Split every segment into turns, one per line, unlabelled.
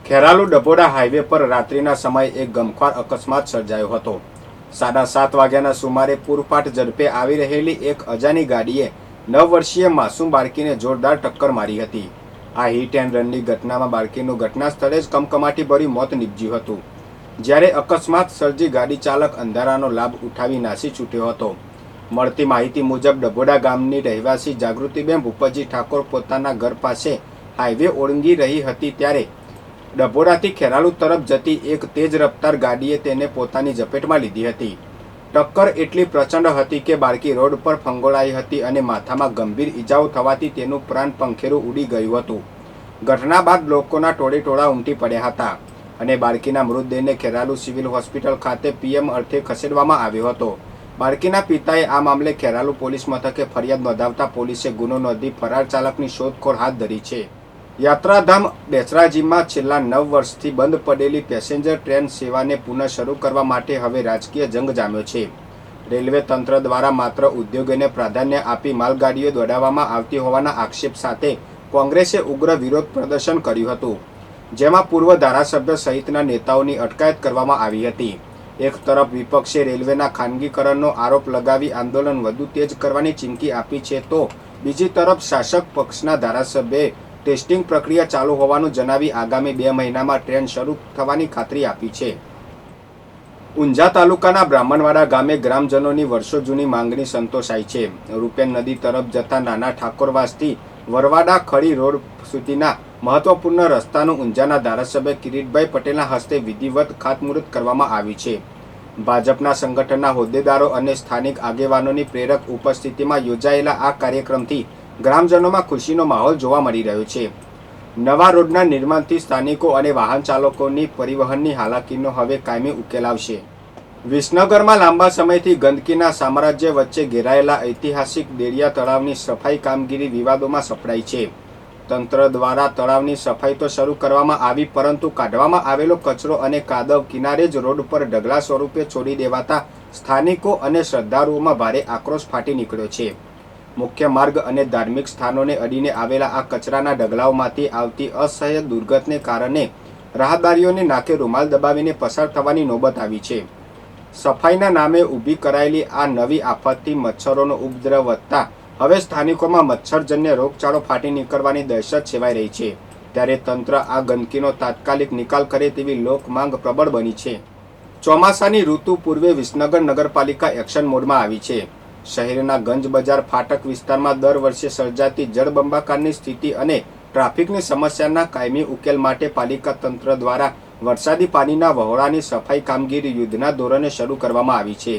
Kheralu Dabhoda highway પર રાત્રિના સમયે એક ગમખ્વાર અકસ્માત સર્જાયો હતો। 7:30 વાગ્યાના સુમારે પૂરપાટ ઝડપે આવી રહેલી એક અજાણી ગાડીએ 9 વર્ષીય માસૂમ બાળકીને જોરદાર ટક્કર મારી હતી। આ હિટ એન્ડ રનની ઘટનામાં બાળકીનું ઘટના સ્થળે જ કમકમાટીભર્યું મોત નીપજ્યું હતું, જ્યારે અકસ્માત સર્જી ગાડી ચાલક અંધારાનો લાભ ઉઠાવી નાસી છૂટ્યો હતો। મળતી માહિતી મુજબ ડભોડા ગામની રહેવાસી જાગૃતિબેન ભૂપતજી ઠાકોર પોતાના ઘર પાસે હાઈવે ઓળંગી રહી હતી ત્યારે ડભોડાથી ખેરાલુ તરફ જતી એક તેજ રફતાર ગાડીએ તેને પોતાની ઝપેટમાં લીધી હતી। ટક્કર એટલી પ્રચંડ હતી કે બાળકી રોડ પર ફંગોળાઈ હતી અને માથામાં ગંભીર ઈજાઓ થવાથી તેનું પ્રાણ પંખેરું ઉડી ગયું હતું। ઘટના બાદ લોકોના ટોળેટોળા ઉમટી પડ્યા હતા અને બાળકીના મૃતદેહને ખેરાલુ સિવિલ હોસ્પિટલ ખાતે પીએમ અર્થે ખસેડવામાં આવ્યો હતો। બાળકીના પિતાએ આ મામલે ખેરાલુ પોલીસ મથકે ફરિયાદ નોંધાવતા પોલીસે ગુનો નોંધી ફરાર ચાલકની શોધખોળ હાથ ધરી છે। યાત્રાધામ બેચરાજીમાં છેલ્લા 9 વર્ષથી બંધ પડેલી પેસેન્જર ટ્રેન સેવાને પુનઃ શરૂ કરવા માટે હવે રાજકીય જંગ જામ્યો છે। રેલવે તંત્ર દ્વારા માત્ર ઉદ્યોગોને પ્રાધાન્ય આપી માલગાડીઓ દોડાવવામાં આવતી હોવાના આક્ષેપ સાથે કોંગ્રેસે ઉગ્ર વિરોધ પ્રદર્શન કર્યું હતું, જેમાં પૂર્વ ધારાસભ્ય સહિતના નેતાઓની અટકાયત કરવામાં આવી હતી। એક તરફ વિપક્ષે રેલવેના ખાનગીકરણનો આરોપ લગાવી આંદોલન વધુ તેજ કરવાની ચીમકી આપી છે, તો બીજી તરફ શાસક પક્ષના ધારાસભ્યએ ટેસ્ટિંગ પ્રક્રિયા ચાલુ હોવાનું જણાવી આગામી 2 મહિનામાં ટ્રેન શરૂ થવાની ખાતરી આપી છે। ઊંઝા તાલુકાના બ્રાહ્મણવાડા ગામે ગ્રામજનોની વર્ષો જૂની માંગણી સંતોષાઈ છે। રૂપેન નદી તરફ જતા નાના ઠાકોરવાસથી વરવાડા ખડી રોડ સુધીના મહત્વપૂર્ણ રસ્તાનું ઊંઝાના ધારાસભ્ય કિરીટભાઈ પટેલના હસ્તે વિધિવત ખાતમુહૂર્ત કરવામાં આવ્યું છે। ભાજપના સંગઠનના હોદ્દેદારો અને સ્થાનિક આગેવાનોની પ્રેરક ઉપસ્થિતિમાં યોજાયેલા આ કાર્યક્રમથી ગ્રામજનોમાં ખુશીનો માહોલ જોવા મળી રહ્યો છે। નવા રોડના નિર્માણથી સ્થાનિકો અને વાહન ચાલકોની પરિવહનની હાલાકીનો હવે કાયમી ઉકેલ આવશે। વિસનગરમાં લાંબા સમયથી ગંદકીના સામ્રાજ્ય વચ્ચે ઘેરાયેલા ઐતિહાસિક દેડિયા તળાવની સફાઈ કામગીરી વિવાદોમાં સપડાઈ છે। તંત્ર દ્વારા તળાવની સફાઈ તો શરૂ કરવામાં આવી, પરંતુ કાઢવામાં આવેલો કચરો અને કાદવ કિનારે જ રોડ પર ઢગલા સ્વરૂપે છોડી દેવાતા સ્થાનિકો અને શ્રદ્ધાળુઓમાં ભારે આક્રોશ ફાટી નીકળ્યો છે। મુખ્ય માર્ગ અને ધાર્મિક સ્થાનોને અડીને આવેલા આ કચરાના ઢગલાઓમાંથી આવતી અસહ્ય દુર્ગંધને કારણે રાહદારીઓને નાકે રૂમાલ દબાવીને પસાર થવાની નોબત આવી છે। સફાઈના નામે ઊભી કરાયેલી આ નવી આફતથી મચ્છરોનો ઉપદ્રવ વધતા હવે સ્થાનિકોમાં મચ્છરજન્ય રોગચાળો ફાટી નીકળવાની દહેશત છેવાઈ રહી છે, ત્યારે તંત્ર આ ગંદકીનો તાત્કાલિક નિકાલ કરે તેવી લોક માંગ પ્રબળ બની છે। ચોમાસાની ઋતુ પૂર્વે વિસનગર નગરપાલિકા એક્શન મોડમાં આવી છે। શહેરના ગંજ બજાર ફાટક વિસ્તારમાં દર વર્ષે સર્જાતી જળબંબાકારની સ્થિતિ અને ટ્રાફિકની સમસ્યાના કાયમી ઉકેલ માટે પાલિકા તંત્ર દ્વારા વરસાદી પાણીના વહોરાની સફાઈ કામગીરી યુદ્ધના ધોરણે શરૂ કરવામાં આવી છે।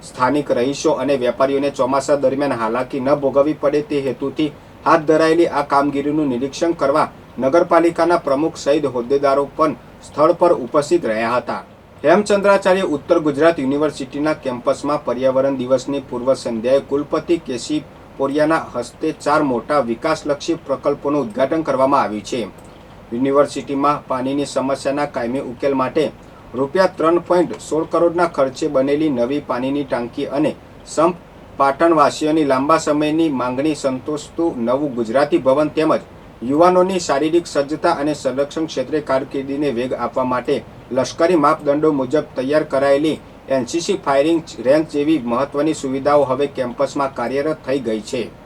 સ્થાનિક રહીશો અને વેપારીઓને ચોમાસા દરમિયાન હાલાકી ન ભોગવવી પડે તે હેતુથી હાથ ધરાયેલી આ કામગીરીનું નિરીક્ષણ કરવા નગરપાલિકાના પ્રમુખ સહિત હોદ્દેદારો પણ સ્થળ પર ઉપસ્થિત રહ્યા હતા। હેમચંદ્રાચાર્ય ઉત્તર ગુજરાત યુનિવર્સિટીના કેમ્પસમાં પર્યાવરણ દિવસની પૂર્વ સંધ્યાએ કુલપતિ કેસી પોરિયાના હસ્તે 4 મોટા વિકાસલક્ષી પ્રકલ્પોનું ઉદ્ઘાટન કરવામાં આવ્યું છે। યુનિવર્સિટીમાં પાણીની સમસ્યાના કાયમી ઉકેલ માટે ₹3.16 કરોડના ખર્ચે બનેલી નવી પાણીની ટાંકી અને સંપ પાટણવાસીઓની લાંબા સમયની માંગણી સંતોષતું નવું ગુજરાતી ભવન તેમજ યુવાનોની શારીરિક સજ્જતા અને સંરક્ષણ ક્ષેત્રે કારકિર્દીને વેગ આપવા માટે લશ્કરી માપદંડો મુજબ તૈયાર કરાયેલી એનસીસી ફાયરિંગ રેન્જ જેવી મહત્વની સુવિધાઓ હવે કેમ્પસમાં કાર્યરત થઈ ગઈ છે।